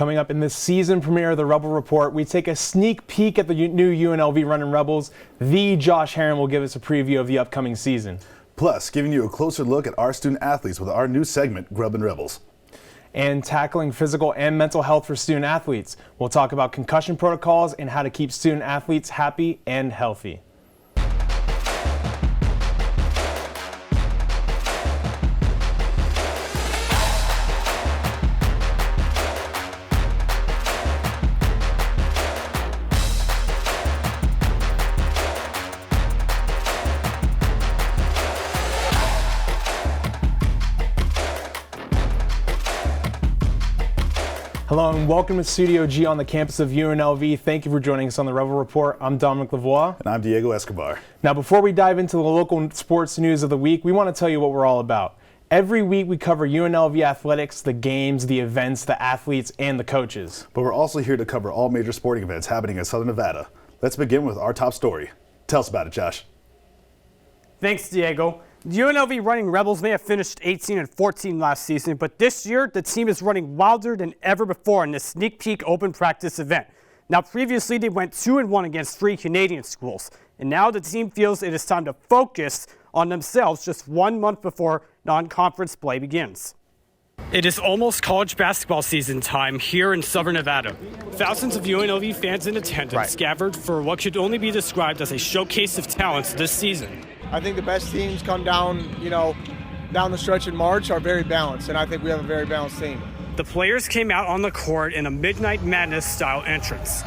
Coming up in the season premiere of the Rebel Report, we take a sneak peek at the new UNLV Runnin Rebels. The Josh Herron will give us a preview of the upcoming season. Plus, giving you a closer look at our student athletes with our new segment, Grubbin Rebels. And tackling physical and mental health for student athletes. We'll talk about concussion protocols and how to keep student athletes happy and healthy. Hello and welcome to Studio G on the campus of UNLV. Thank you for joining us on the Rebel Report. I'm Dominic Lavoie. And I'm Diego Escobar. Now, before we dive into the local sports news of the week, we want to tell you what we're all about. Every week we cover UNLV athletics, the games, the events, the athletes, and the coaches. But we're also here to cover all major sporting events happening in Southern Nevada. Let's begin with our top story. Tell us about it, Josh. Thanks, Diego. The UNLV Runnin Rebels may have finished 18-14 last season, but this year the team is running wilder than ever before in this sneak peek open practice event. Now, previously they went 2-1 against 3 Canadian schools, and now the team feels it is time to focus on themselves just 1 month before non-conference play begins. It is almost college basketball season time here in Southern Nevada. Thousands of UNLV fans in attendance gathered for what could only be described as a showcase of talents this season. I think the best teams come down, down the stretch in March are very balanced, and I think we have a very balanced team. The players came out on the court in a Midnight Madness-style entrance.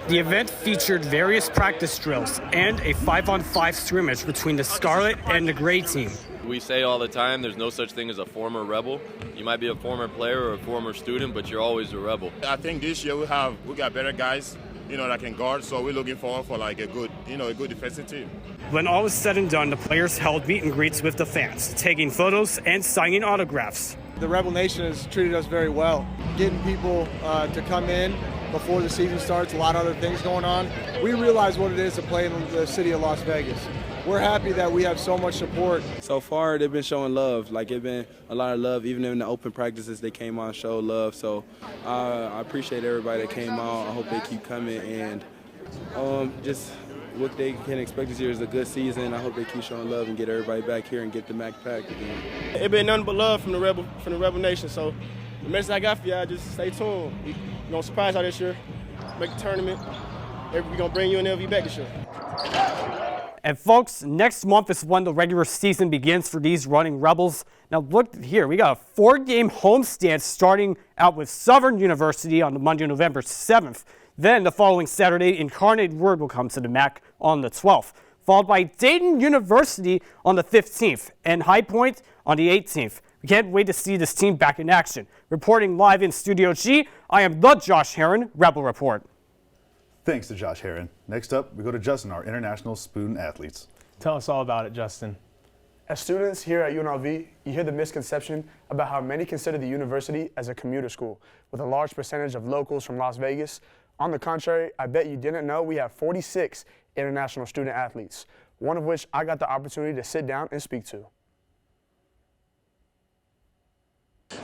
The event featured various practice drills and a 5-on-5 scrimmage between the Scarlet and the Gray team. We say all the time there's no such thing as a former rebel. You might be a former player or a former student, but you're always a rebel. I think this year we got better guys, that can guard, so we're looking forward for like a good defensive team. When all was said and done, the players held meet and greets with the fans, taking photos and signing autographs. The Rebel Nation has treated us very well. Getting people to come in before the season starts, a lot of other things going on. We realize what it is to play in the city of Las Vegas. We're happy that we have so much support. So far, they've been showing love. It's been a lot of love. Even in the open practices, they came out and showed love. So I appreciate everybody that came out. I hope they keep coming. And just what they can expect this year is a good season. I hope they keep showing love and get everybody back here and get the MAC pack again. It's been nothing but love from the Rebel Nation. So the message I got for y'all, just stay tuned. We're going to surprise y'all this year, make the tournament. We're going to bring UNLV back this year. And folks, next month is when the regular season begins for these Runnin Rebels. Now look here, we got a 4-game homestand starting out with Southern University on Monday, November 7th. Then the following Saturday, Incarnate Word will come to the MAC on the 12th, followed by Dayton University on the 15th and High Point on the 18th. We can't wait to see this team back in action. Reporting live in Studio G, I am the Josh Herron, Rebel Report. Thanks to Josh Herron. Next up, we go to Justin, our international student athletes. Tell us all about it, Justin. As students here at UNLV, you hear the misconception about how many consider the university as a commuter school, with a large percentage of locals from Las Vegas. On the contrary, I bet you didn't know we have 46 international student athletes, one of which I got the opportunity to sit down and speak to.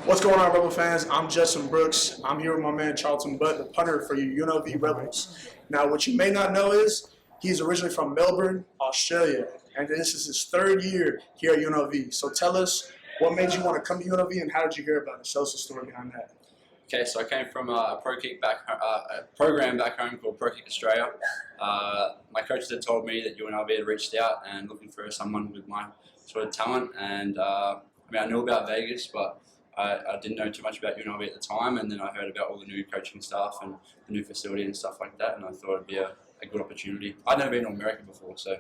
What's going on, Rebel fans? I'm Justin Brooks. I'm here with my man Charlton Butt, the punter for your UNLV Rebels. Now, what you may not know is he's originally from Melbourne, Australia, and this is his 3rd year here at UNLV. So tell us, what made you want to come to UNLV, and how did you hear about it? Tell us the story behind that. Okay, so I came from a program back home called Pro Kick Australia. My coaches had told me that UNLV had reached out and looking for someone with my sort of talent, and I knew about Vegas, but I didn't know too much about UNLV at the time, and then I heard about all the new coaching staff and the new facility and stuff like that, and I thought it'd be a good opportunity. I'd never been to America before, so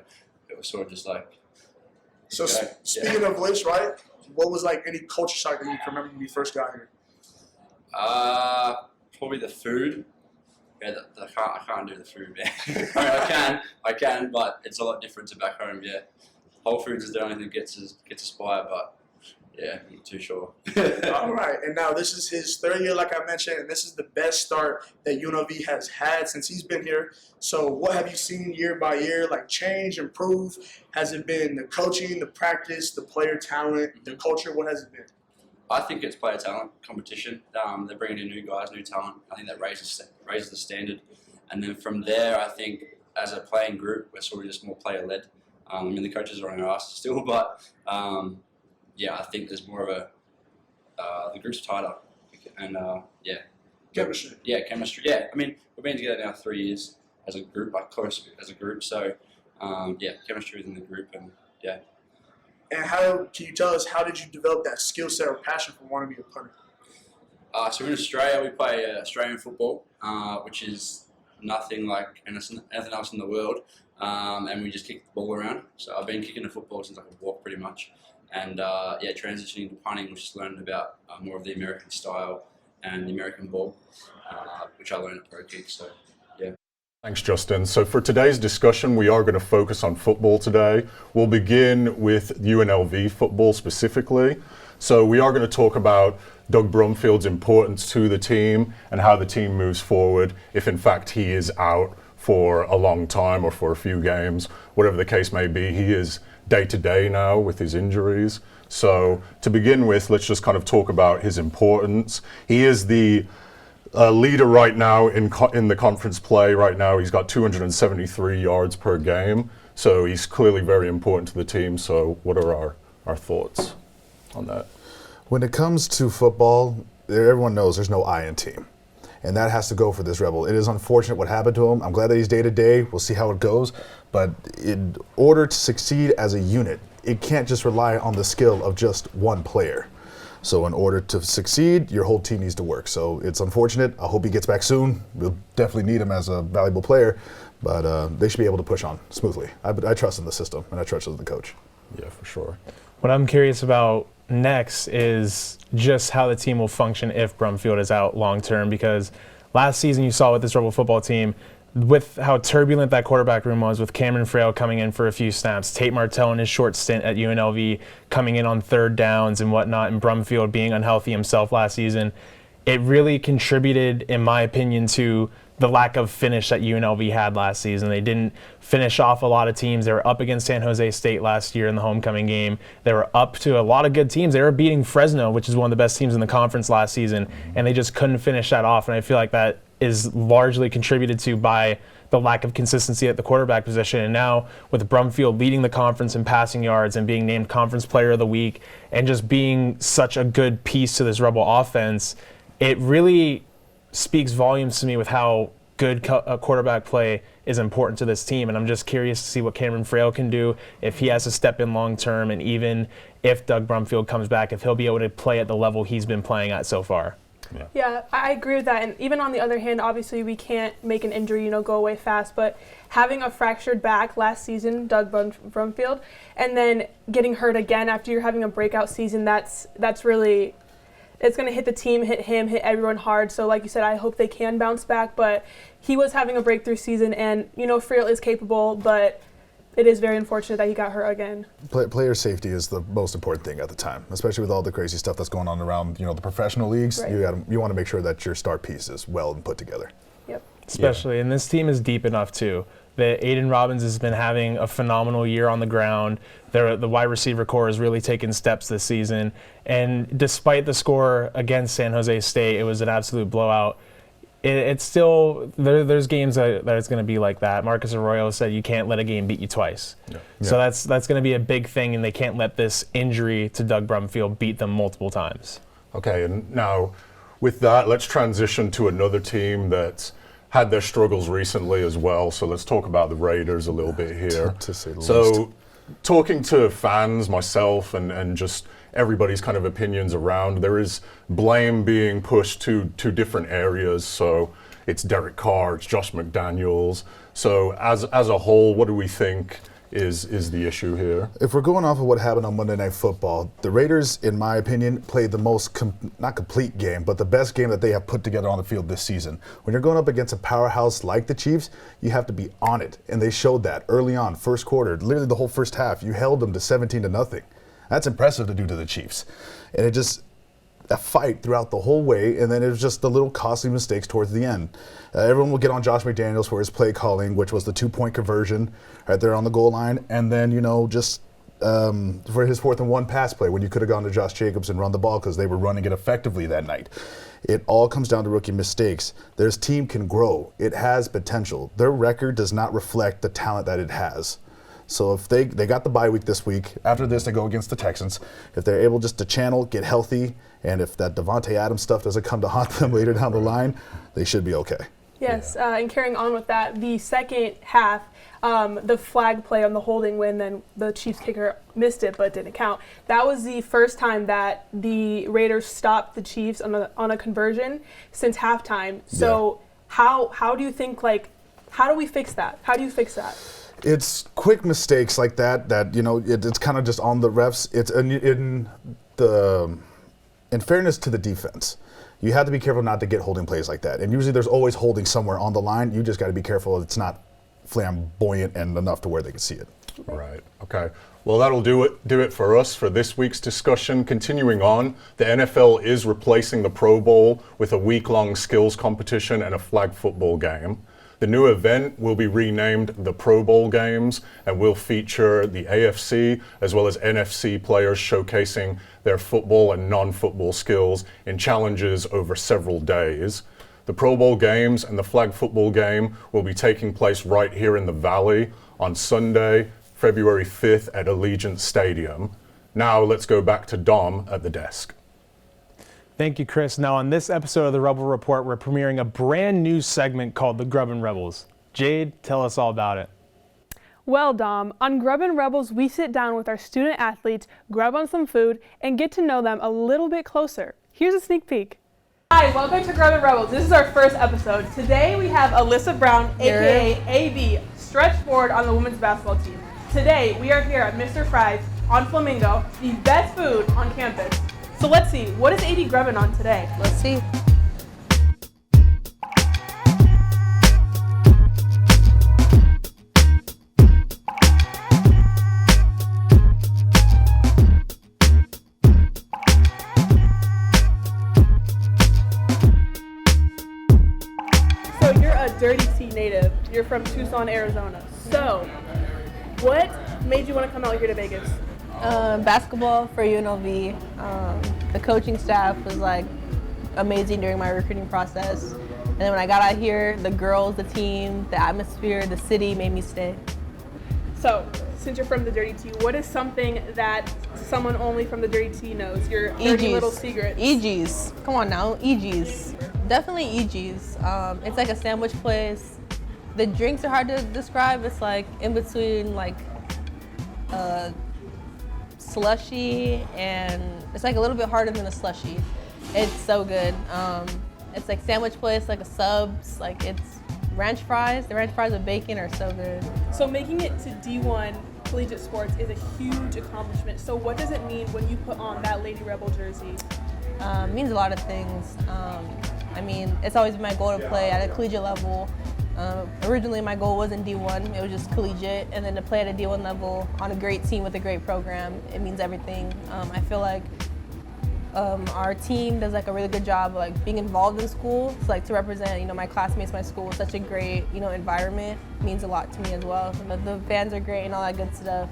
it was sort of just like... So speaking of which, right, what was like any culture shock that you can remember when you first got here? Probably the food. Yeah, I can't do the food, man. I can, but it's a lot different to back home, yeah. Whole Foods is the only thing that gets us by, but yeah, I'm not too sure. All right, and now this is his 3rd year, like I mentioned, and this is the best start that UNLV has had since he's been here. So what have you seen year by year, like change, improve? Has it been the coaching, the practice, the player talent, the culture? What has it been? I think it's player talent competition. They're bringing in new guys, new talent. I think that raises the standard. And then from there, I think as a playing group, we're sort of just more player-led. I mean, the coaches are on our ass still, but yeah, I think there's more of a the group's tighter, and yeah. Chemistry. Yeah, chemistry. Yeah, I mean, we've been together now 3 years as a group, like close as a group. So yeah, chemistry within the group, and yeah. And how can you tell us, how did you develop that skill set or passion for wanting to be a punter? So in Australia, we play Australian football, which is nothing like anything else in the world, and we just kick the ball around. So I've been kicking the football since I could walk, pretty much, and yeah, transitioning to punting, which is learning about more of the American style and the American ball, which I learned at Pro Kick. So yeah. Thanks, Justin. So for today's discussion, we are going to focus on football today. We'll begin with UNLV football specifically. So we are going to talk about Doug Brumfield's importance to the team and how the team moves forward if in fact he is out for a long time or for a few games, whatever the case may be. He is day to day now with his injuries. So to begin with, let's just kind of talk about his importance. He is the leader right now in the conference play right now. He's got 273 yards per game. So he's clearly very important to the team. So what are our thoughts on that? When it comes to football, everyone knows there's no I in team. And that has to go for this Rebel. It is unfortunate what happened to him. I'm glad that he's day to day. We'll see how it goes. But in order to succeed as a unit, it can't just rely on the skill of just one player. So in order to succeed, your whole team needs to work. So it's unfortunate. I hope he gets back soon. We'll definitely need him as a valuable player. But they should be able to push on smoothly. I trust in the system, and I trust in the coach. Yeah, for sure. What I'm curious about next is just how the team will function if Brumfield is out long term, because last season you saw with this Rebel football team, with how turbulent that quarterback room was, with Cameron Frail coming in for a few snaps, Tate Martell in his short stint at UNLV coming in on third downs and whatnot, and Brumfield being unhealthy himself last season, it really contributed, in my opinion, to the lack of finish that UNLV had last season. They didn't finish off a lot of teams. They were up against San Jose State last year in the homecoming game. They were up to a lot of good teams. They were beating Fresno, which is one of the best teams in the conference last season, and they just couldn't finish that off. And I feel like that is largely contributed to by the lack of consistency at the quarterback position. And now with Brumfield leading the conference in passing yards and being named Conference Player of the Week and just being such a good piece to this Rebel offense, it really speaks volumes to me with how good quarterback play is important to this team. And I'm just curious to see what Cameron Frail can do, if he has to step in long term, and even if Doug Brumfield comes back, if he'll be able to play at the level he's been playing at so far. Yeah, I agree with that. And even on the other hand, obviously we can't make an injury, go away fast. But having a fractured back last season, Doug Brumfield, and then getting hurt again after you're having a breakout season, that's really, it's going to hit the team, hit him, hit everyone hard. So like you said, I hope they can bounce back. But he was having a breakthrough season, and Frail is capable, but it is very unfortunate that he got hurt again. Player safety is the most important thing at the time, especially with all the crazy stuff that's going on around the professional leagues. Right. You want to make sure that your star piece is well and put together. Yep. Especially, and this team is deep enough too. That Aiden Robbins has been having a phenomenal year on the ground. The wide receiver core has really taken steps this season. And despite the score against San Jose State, it was an absolute blowout. It's still, there's games that it's going to be like that. Marcus Arroyo said you can't let a game beat you twice. Yeah. So that's going to be a big thing, and they can't let this injury to Doug Brumfield beat them multiple times. Okay, and now with that, let's transition to another team that's had their struggles recently as well. So let's talk about the Raiders a little bit here. To say the least. Talking to fans, myself, and just everybody's kind of opinions around, there is blame being pushed to different areas. So it's Derek Carr, it's Josh McDaniels. So as a whole, what do we think is the issue here? If we're going off of what happened on Monday Night Football, the Raiders, in my opinion, played the most, not complete game, but the best game that they have put together on the field this season. When you're going up against a powerhouse like the Chiefs, you have to be on it. And they showed that early on, first quarter, literally the whole first half. You held them to 17-0. That's impressive to do to the Chiefs. And it just, a fight throughout the whole way, and then it was just the little costly mistakes towards the end. Everyone will get on Josh McDaniels for his play calling, which was the 2-point conversion right there on the goal line, and then, just for his 4th and 1 pass play when you could have gone to Josh Jacobs and run the ball because they were running it effectively that night. It all comes down to rookie mistakes. This team can grow. It has potential. Their record does not reflect the talent that it has. So if they got the bye week this week, after this they go against the Texans. If they're able just to channel, get healthy, and if that Devontae Adams stuff doesn't come to haunt them later down the line, they should be okay. Yes, and carrying on with that, the second half, the flag play on the holding when then the Chiefs kicker missed it but didn't count. That was the first time that the Raiders stopped the Chiefs on a conversion since halftime. So how do you think, how do we fix that? How do you fix that? It's quick mistakes like that it's kind of just on the refs. It's in fairness to the defense. You have to be careful not to get holding plays like that. And usually there's always holding somewhere on the line. You just got to be careful it's not flamboyant and enough to where they can see it. Right. Okay. Well, that'll do it for us for this week's discussion. Continuing on, the NFL is replacing the Pro Bowl with a week-long skills competition and a flag football game. The new event will be renamed the Pro Bowl Games and will feature the AFC as well as NFC players showcasing their football and non-football skills in challenges over several days. The Pro Bowl Games and the flag football game will be taking place right here in the Valley on Sunday, February 5th at Allegiant Stadium. Now let's go back to Dom at the desk. Thank you, Chris. Now, on this episode of the Rebel Report, we're premiering a brand new segment called the Grubbin Rebels. Jade, tell us all about it. Well, Dom, on Grubbin Rebels, we sit down with our student athletes, grub on some food, and get to know them a little bit closer. Here's a sneak peek. Hi, welcome to Grubbin Rebels. This is our first episode. Today we have Alyssa Brown, aka AB, stretch forward on the women's basketball team. Today we are here at Mr. Fry's on Flamingo, the best food on campus. So let's see, what is AD grubbing on today? Let's see. So you're a Dirty T native. You're from Tucson, Arizona. So what made you want to come out here to Vegas? Basketball for UNLV. The coaching staff was amazing during my recruiting process. And then when I got out here, the girls, the team, the atmosphere, the city made me stay. So, since you're from the Dirty T, what is something that someone only from the Dirty T knows? Your dirty little secrets. EG's. Come on now, EG's. Definitely EG's. It's like a sandwich place. The drinks are hard to describe. It's in between slushy and it's a little bit harder than a slushy. It's so good. It's sandwich place, a subs, it's ranch fries. The ranch fries with bacon are so good. So making it to D1 collegiate sports is a huge accomplishment. So what does it mean when you put on that Lady Rebel jersey? It means a lot of things. It's always been my goal to play at a collegiate level. Originally my goal wasn't D1, it was just collegiate, and then to play at a D1 level on a great team with a great program, it means everything. I feel like our team does a really good job of being involved in school. So to represent my classmates, my school, such a great environment means a lot to me as well. The fans are great and all that good stuff.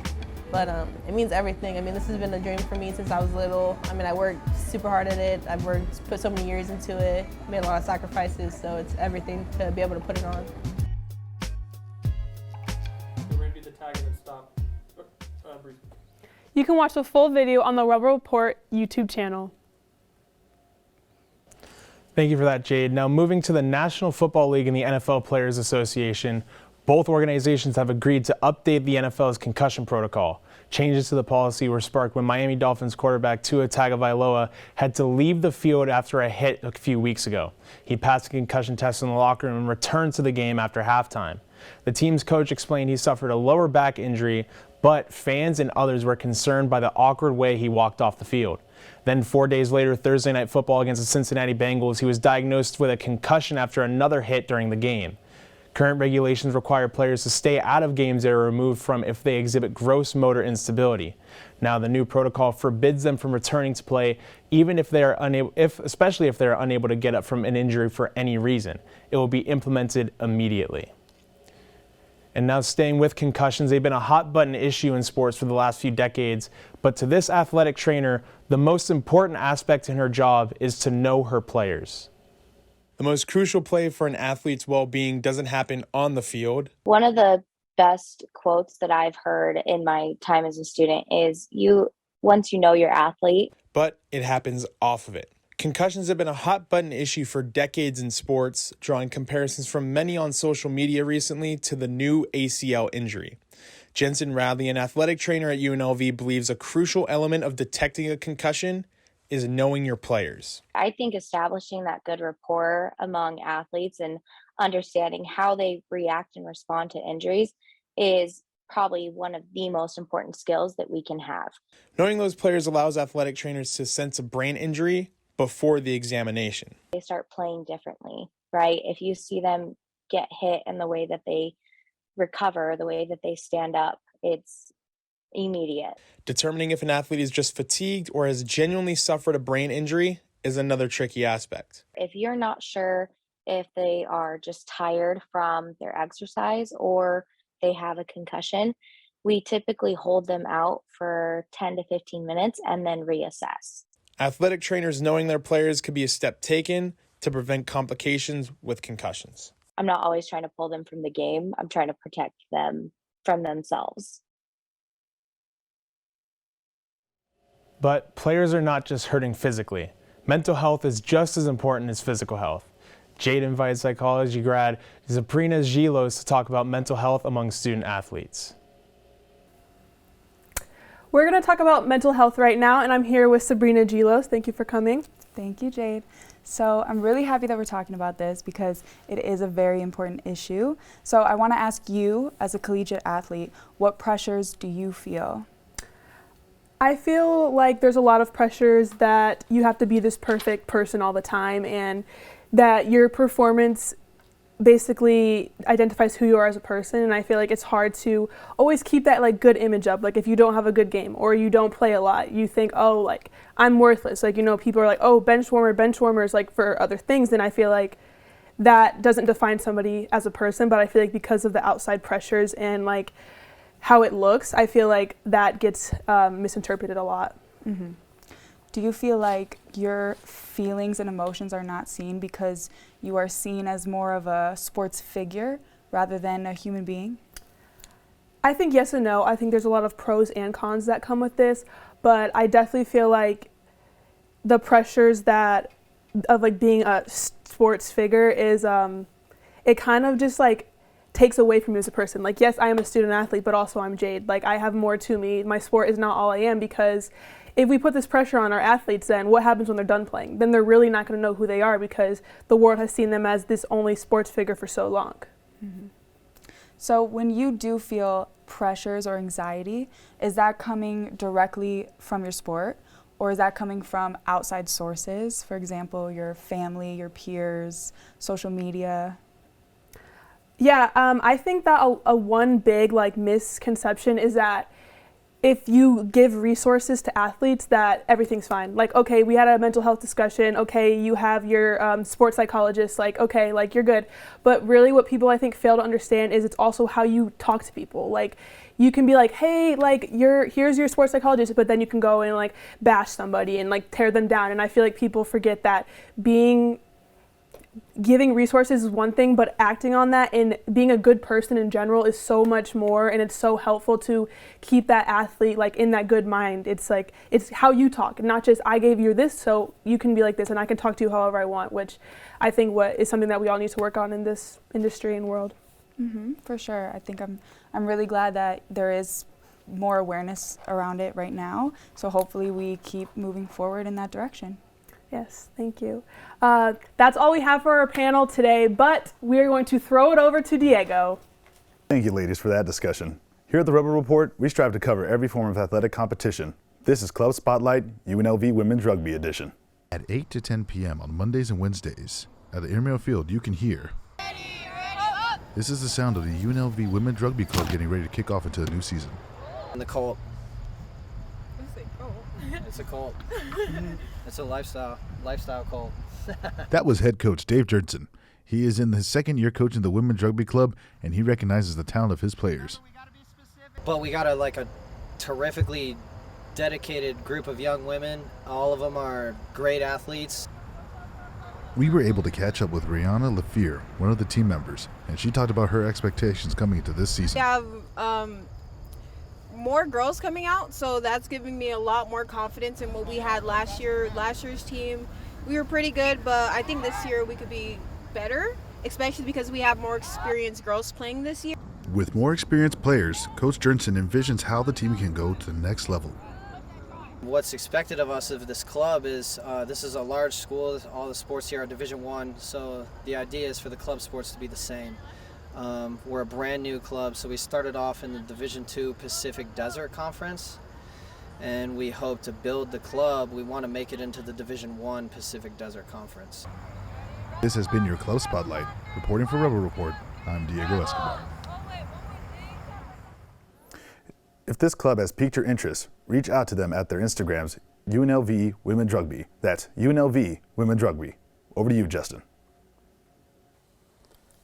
But it means everything. This has been a dream for me since I was little. I worked super hard at it. I've put so many years into it, made a lot of sacrifices, so it's everything to be able to put it on. We're going to do the tag and then stop. You can watch the full video on the Rebel Report YouTube channel. Thank you for that, Jade. Now, moving to the National Football League and the NFL Players Association, both organizations have agreed to update the NFL's concussion protocol. Changes to the policy were sparked when Miami Dolphins quarterback Tua Tagovailoa had to leave the field after a hit a few weeks ago. He passed a concussion test in the locker room and returned to the game after halftime. The team's coach explained he suffered a lower back injury, but fans and others were concerned by the awkward way he walked off the field. Then 4 days later, Thursday Night Football against the Cincinnati Bengals, he was diagnosed with a concussion after another hit during the game. Current regulations require players to stay out of games they are removed from if they exhibit gross motor instability. Now, the new protocol forbids them from returning to play, even if they are especially if they are unable to get up from an injury for any reason. It will be implemented immediately. And now staying with concussions, they've been a hot button issue in sports for the last few decades. But to this athletic trainer, the most important aspect in her job is to know her players. The most crucial play for an athlete's well-being doesn't happen on the field. One of the best quotes that I've heard in my time as a student is once you know your athlete. But it happens off of it. Concussions have been a hot button issue for decades in sports, drawing comparisons from many on social media recently to the new ACL injury. Jensen Radley, an athletic trainer at UNLV, believes a crucial element of detecting a concussion is knowing your players. I think establishing that good rapport among athletes and understanding how they react and respond to injuries is probably one of the most important skills that we can have. Knowing those players allows athletic trainers to sense a brain injury before the examination. They start playing differently, right? If you see them get hit and the way that they recover, the way that they stand up, it's immediate. Determining if an athlete is just fatigued or has genuinely suffered a brain injury is another tricky aspect. If you're not sure if they are just tired from their exercise or they have a concussion, we typically hold them out for 10 to 15 minutes and then reassess. Athletic trainers knowing their players could be a step taken to prevent complications with concussions. I'm not always trying to pull them from the game. I'm trying to protect them from themselves. But players are not just hurting physically. Mental health is just as important as physical health. Jade invited psychology grad Sabrina Gilos to talk about mental health among student athletes. We're going to talk about mental health right now, and I'm here with Sabrina Gilos. Thank you for coming. Thank you, Jade. So I'm really happy that we're talking about this because it is a very important issue. So I want to ask you, as a collegiate athlete, what pressures do you feel? I feel like there's a lot of pressures that you have to be this perfect person all the time, and that your performance basically identifies who you are as a person. And I feel like it's hard to always keep that like good image up. Like if you don't have a good game or you don't play a lot, you think, oh, like I'm worthless. Like, you know, people are like, oh, bench warmers like for other things. And I feel like that doesn't define somebody as a person, but I feel like because of the outside pressures and like how it looks, I feel like that gets misinterpreted a lot. Mm-hmm. Do you feel like your feelings and emotions are not seen because you are seen as more of a sports figure rather than a human being? I think yes and no. I think there's a lot of pros and cons that come with this, but I definitely feel like the pressures that of like being a sports figure is it kind of just like takes away from you as a person. Like, yes, I am a student athlete, but also I'm Jade. Like, I have more to me. My sport is not all I am, because if we put this pressure on our athletes, then what happens when they're done playing? Then they're really not going to know who they are because the world has seen them as this only sports figure for so long. Mm-hmm. So when you do feel pressures or anxiety, is that coming directly from your sport, or is that coming from outside sources? For example, your family, your peers, social media? Yeah, I think that a one big like misconception is that if you give resources to athletes, that everything's fine. Like, okay, we had a mental health discussion. Okay, you have your sports psychologist. Like, okay, like you're good. But really what people I think fail to understand is it's also how you talk to people. Like, you can be like, hey, like here's your sports psychologist, but then you can go and like bash somebody and like tear them down. And I feel like people forget that giving resources is one thing, but acting on that and being a good person in general is so much more, and it's so helpful to keep that athlete like in that good mind. It's like, it's how you talk, not just I gave you this so you can be like this and I can talk to you however I want, which I think what is something that we all need to work on in this industry and world. Mm-hmm, for sure. I think I'm really glad that there is more awareness around it right now, so hopefully we keep moving forward in that direction. Yes, thank you. That's all we have for our panel today, but we're going to throw it over to Diego. Thank you, ladies, for that discussion. Here at the Rebel Report, we strive to cover every form of athletic competition. This is Club Spotlight, UNLV Women's Rugby Edition. At 8 to 10 p.m. on Mondays and Wednesdays, at the Airmail Field, you can hear. This is the sound of the UNLV Women's Rugby Club getting ready to kick off into the new season. The cult. It's a cult. It's a lifestyle cult. That was head coach Dave Jurgensen. He is in his second year coaching the Women's Rugby Club, and he recognizes the talent of his players. But we got a terrifically dedicated group of young women. All of them are great athletes. We were able to catch up with Rihanna Lafere, one of the team members, and she talked about her expectations coming into this season. We have more girls coming out, so that's giving me a lot more confidence in what we had last year. Last year's team, we were pretty good, but I think this year we could be better, especially because we have more experienced girls playing this year. With more experienced players, Coach Jernson envisions how the team can go to the next level. What's expected of us of this club is this is a large school. All the sports here are Division I, so the idea is for the club sports to be the same. We're a brand new club, so we started off in the Division II Pacific Desert Conference, and we hope to build the club. We want to make it into the Division I Pacific Desert Conference. This has been your Club Spotlight. Reporting for Rebel Report, I'm Diego Escobar. If this club has piqued your interest, reach out to them at their Instagrams, UNLV Women's Rugby. That's UNLV Women's Rugby. Over to you, Justin.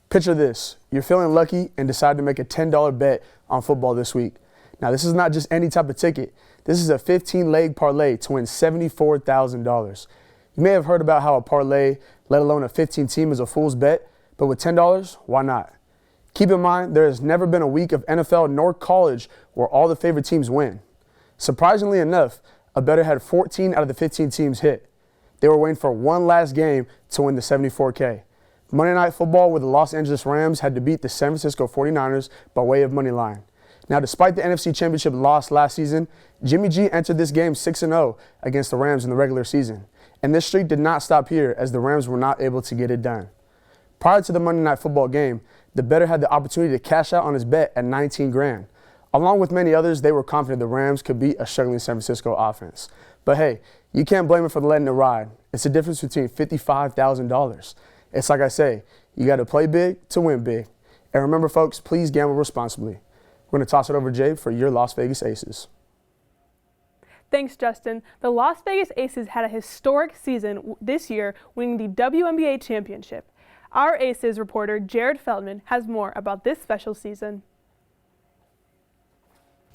Picture this. You're feeling lucky and decide to make a $10 bet on football this week. Now, this is not just any type of ticket. This is a 15-leg parlay to win $74,000. You may have heard about how a parlay, let alone a 15-team, is a fool's bet, but with $10, why not? Keep in mind, there has never been a week of NFL nor college where all the favorite teams win. Surprisingly enough, a bettor had 14 out of the 15 teams hit. They were waiting for one last game to win the $74K. Monday Night Football, where the Los Angeles Rams had to beat the San Francisco 49ers by way of money line. Now, despite the NFC Championship loss last season, Jimmy G entered this game 6-0 against the Rams in the regular season. And this streak did not stop here, as the Rams were not able to get it done. Prior to the Monday Night Football game, the bettor had the opportunity to cash out on his bet at $19 grand. Along with many others, they were confident the Rams could beat a struggling San Francisco offense. But hey, you can't blame them for letting it ride. It's the difference between $55,000. It's like I say, you got to play big to win big. And remember, folks, please gamble responsibly. We're going to toss it over to Jay for your Las Vegas Aces. Thanks, Justin. The Las Vegas Aces had a historic season this year, winning the WNBA championship. Our Aces reporter, Jared Feldman, has more about this special season.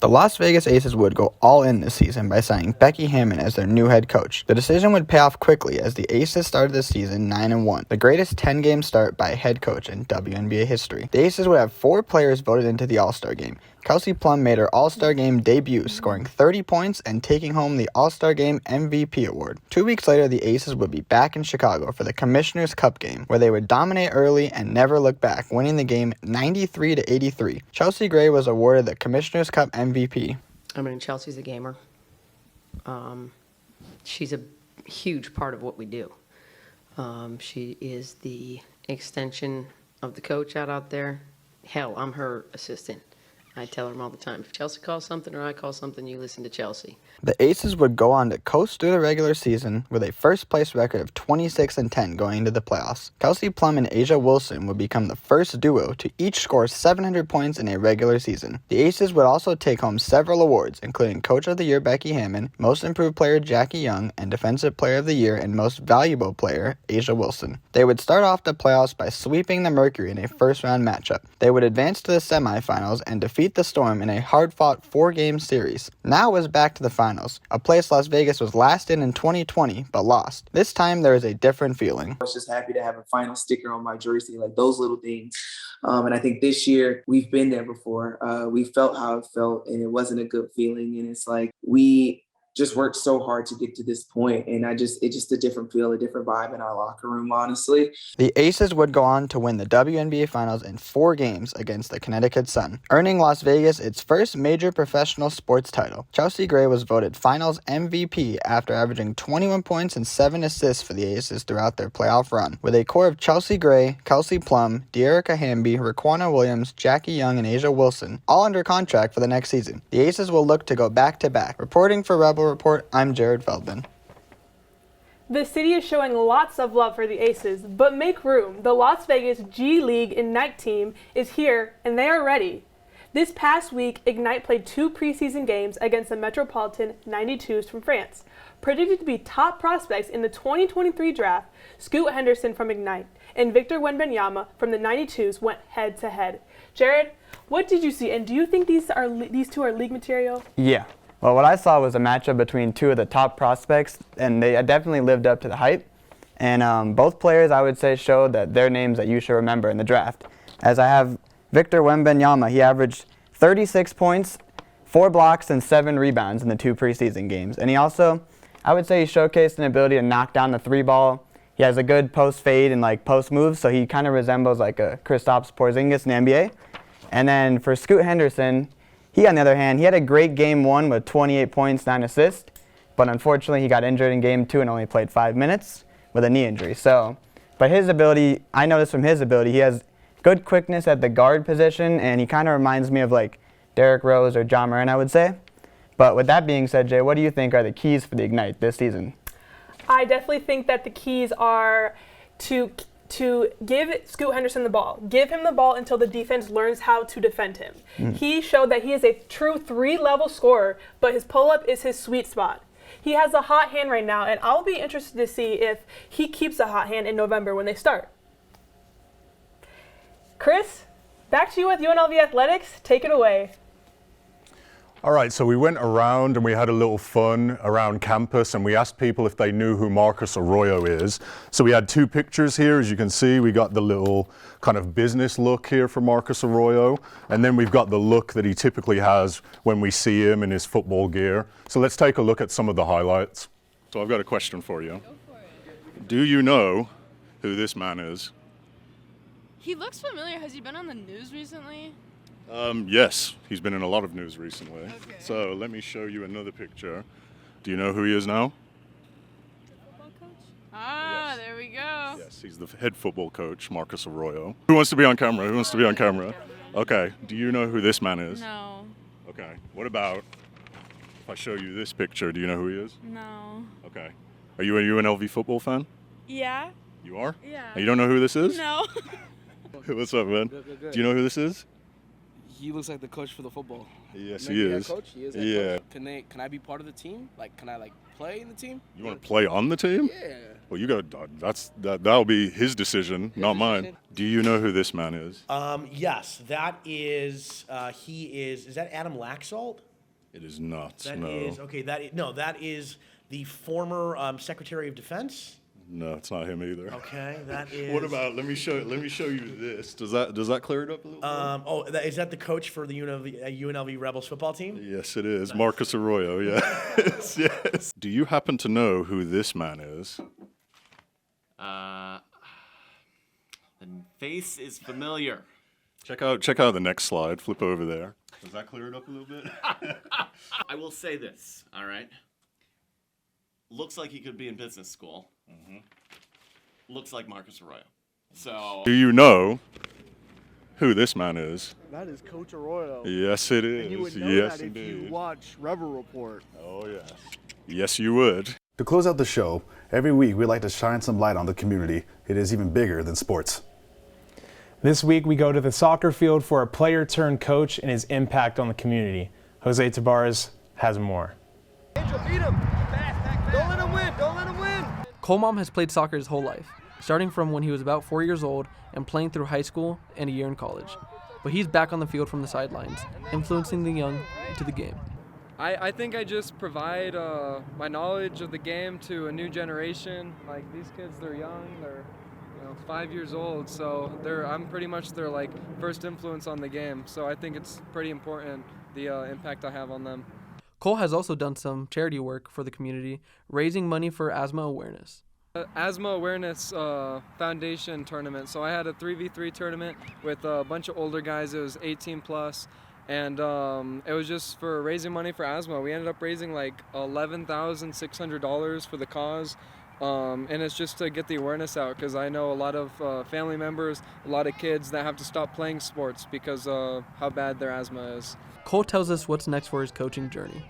The Las Vegas Aces would go all in this season by signing Becky Hammon as their new head coach. The decision would pay off quickly as the Aces started the season 9-1, the greatest 10-game start by a head coach in WNBA history. The Aces would have 4 players voted into the All-Star game. Kelsey Plum made her All-Star Game debut, scoring 30 points and taking home the All-Star Game MVP award. 2 weeks later, the Aces would be back in Chicago for the Commissioner's Cup game, where they would dominate early and never look back, winning the game 93-83. Chelsea Gray was awarded the Commissioner's Cup MVP. I mean, Chelsea's a gamer. She's a huge part of what we do. She is the extension of the coach out there. Hell, I'm her assistant. I tell her all the time, if Chelsea calls something or I call something, you listen to Chelsea. The Aces would go on to coast through the regular season with a first-place record of 26-10 going into the playoffs. Kelsey Plum and Asia Wilson would become the first duo to each score 700 points in a regular season. The Aces would also take home several awards, including Coach of the Year Becky Hammon, Most Improved Player Jackie Young, and Defensive Player of the Year and Most Valuable Player Asia Wilson. They would start off the playoffs by sweeping the Mercury in a first-round matchup. They would advance to the semifinals and defeat the Storm in a hard-fought 4-game series. Now it was back to the finals, a place Las Vegas was last in 2020, but lost. This time there is a different feeling. I was just happy to have a final sticker on my jersey, like those little things. And I think this year we've been there before. We felt how it felt, and it wasn't a good feeling. And it's like we just worked so hard to get to this point, and it's just a different feel, a different vibe in our locker room, honestly. The Aces would go on to win the WNBA Finals in 4 games against the Connecticut Sun, earning Las Vegas its first major professional sports title. Chelsea Gray was voted Finals MVP after averaging 21 points and 7 assists for the Aces throughout their playoff run, with a core of Chelsea Gray, Kelsey Plum, De'Erica Hamby, Raquana Williams, Jackie Young, and Asia Wilson, all under contract for the next season. The Aces will look to go back-to-back. Reporting for Rebel Report, I'm Jared Feldman. The city is showing lots of love for the Aces, but make room. The Las Vegas G League Ignite team is here, and they are ready. This past week, Ignite played 2 preseason games against the Metropolitan 92s from France. Predicted to be top prospects in the 2023 draft, Scoot Henderson from Ignite and Victor Wembanyama from the 92s went head-to-head. Jared, what did you see, and do you think these two are league material? Yeah. Well, what I saw was a matchup between 2 of the top prospects, and they definitely lived up to the hype. And both players, I would say, showed that they're names that you should remember in the draft. As I have Victor Wembanyama, he averaged 36 points, 4 blocks, and 7 rebounds in the 2 preseason games. And he also, I would say, he showcased an ability to knock down the 3-ball. He has a good post fade and post moves, so he kind of resembles like a Kristaps Porzingis in the NBA. And then for Scoot Henderson, he, on the other hand, he had a great game 1 with 28 points, 9 assists, but unfortunately he got injured in game 2 and only played 5 minutes with a knee injury. So, but his ability, I noticed from his ability, he has good quickness at the guard position, and he kind of reminds me of like Derrick Rose or John Moran, I would say. But with that being said, Jay, what do you think are the keys for the Ignite this season? I definitely think that the keys are to give Scoot Henderson the ball. Give him the ball until the defense learns how to defend him. He showed that he is a true 3-level scorer, but his pull-up is his sweet spot. He has a hot hand right now, and I'll be interested to see if he keeps a hot hand in November when they start. Chris, back to you with UNLV Athletics. Take it away. All right, so we went around and we had a little fun around campus, and we asked people if they knew who Marcus Arroyo is. So we had 2 pictures here. As you can see, we got the little kind of business look here for Marcus Arroyo, and then we've got the look that he typically has when we see him in his football gear. So let's take a look at some of the highlights. So I've got a question for you. Go for it. Do you know who this man is? He looks familiar. Has he been on the news recently? Yes, he's been in a lot of news recently. Okay. So let me show you another picture. Do you know who he is now? Football coach? Ah, there we go. Yes, he's the head football coach, Marcus Arroyo. Who wants to be on camera? Who wants to be on camera? Okay, do you know who this man is? No. Okay, what about if I show you this picture? Do you know who he is? No. Okay. Are you a UNLV football fan? Yeah. You are? Yeah. And you don't know who this is? No. What's up, man? Good. Do you know who this is? He looks like the coach for the football. Yes, Maybe he head is. Coach? He is head Yeah. Coach. Can I be part of the team? Can I play in the team? You want to play on the team? Yeah. Well, you got that'll be his decision, not mine. Do you know who this man is? Yes, that is is that Adam Laxalt? It is not. That no. is okay. That is the former Secretary of Defense. No, it's not him either. Okay, that is. What about? Let me show you this. Does that clear it up a little? Is that the coach for the UNLV Rebels football team? Yes, it is. Marcus Arroyo. Yes, yes. Do you happen to know who this man is? The face is familiar. Check out the next slide. Flip over there. Does that clear it up a little bit? I will say this. All right. Looks like he could be in business school. Looks like Marcus Arroyo. So. Do you know who this man is? That is Coach Arroyo. Yes, it is. And you would know yes, that indeed. if you watch Rebel Report. Oh, yes. Yes, you would. To close out the show, every week we like to shine some light on the community. It is even bigger than sports. This week we go to the soccer field for a player turned coach and his impact on the community. Jose Tabares has more. Angel, beat him. Don't let him win. Don't let him win. Colmam has played soccer his whole life, starting from when he was about 4 years old and playing through high school and a year in college. But he's back on the field from the sidelines, influencing the young into the game. I think I just provide my knowledge of the game to a new generation. Like these kids, they're young, they're 5 years old, so I'm pretty much their first influence on the game. So I think it's pretty important the impact I have on them. Cole has also done some charity work for the community, raising money for asthma awareness. Asthma Awareness Foundation tournament. So I had a 3v3 tournament with a bunch of older guys. It was 18 plus. And it was just for raising money for asthma. We ended up raising $11,600 for the cause. And it's just to get the awareness out, because I know a lot of family members, a lot of kids that have to stop playing sports because of how bad their asthma is. Cole tells us what's next for his coaching journey.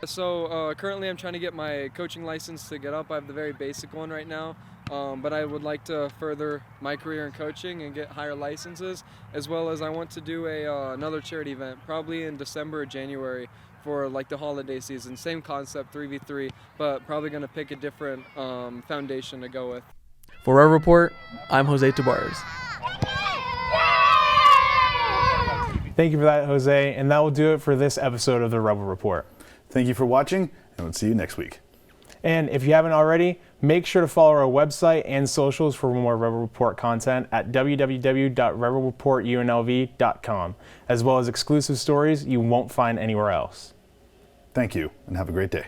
So currently I'm trying to get my coaching license to get up. I have the very basic one right now, but I would like to further my career in coaching and get higher licenses, as well as I want to do another charity event, probably in December or January for like the holiday season. Same concept, 3v3, but probably going to pick a different foundation to go with. For Rebel Report, I'm Jose Tabares. Thank you for that, Jose, and that will do it for this episode of the Rebel Report. Thank you for watching, and we'll see you next week. And if you haven't already, make sure to follow our website and socials for more Rebel Report content at www.rebelreportunlv.com, as well as exclusive stories you won't find anywhere else. Thank you, and have a great day.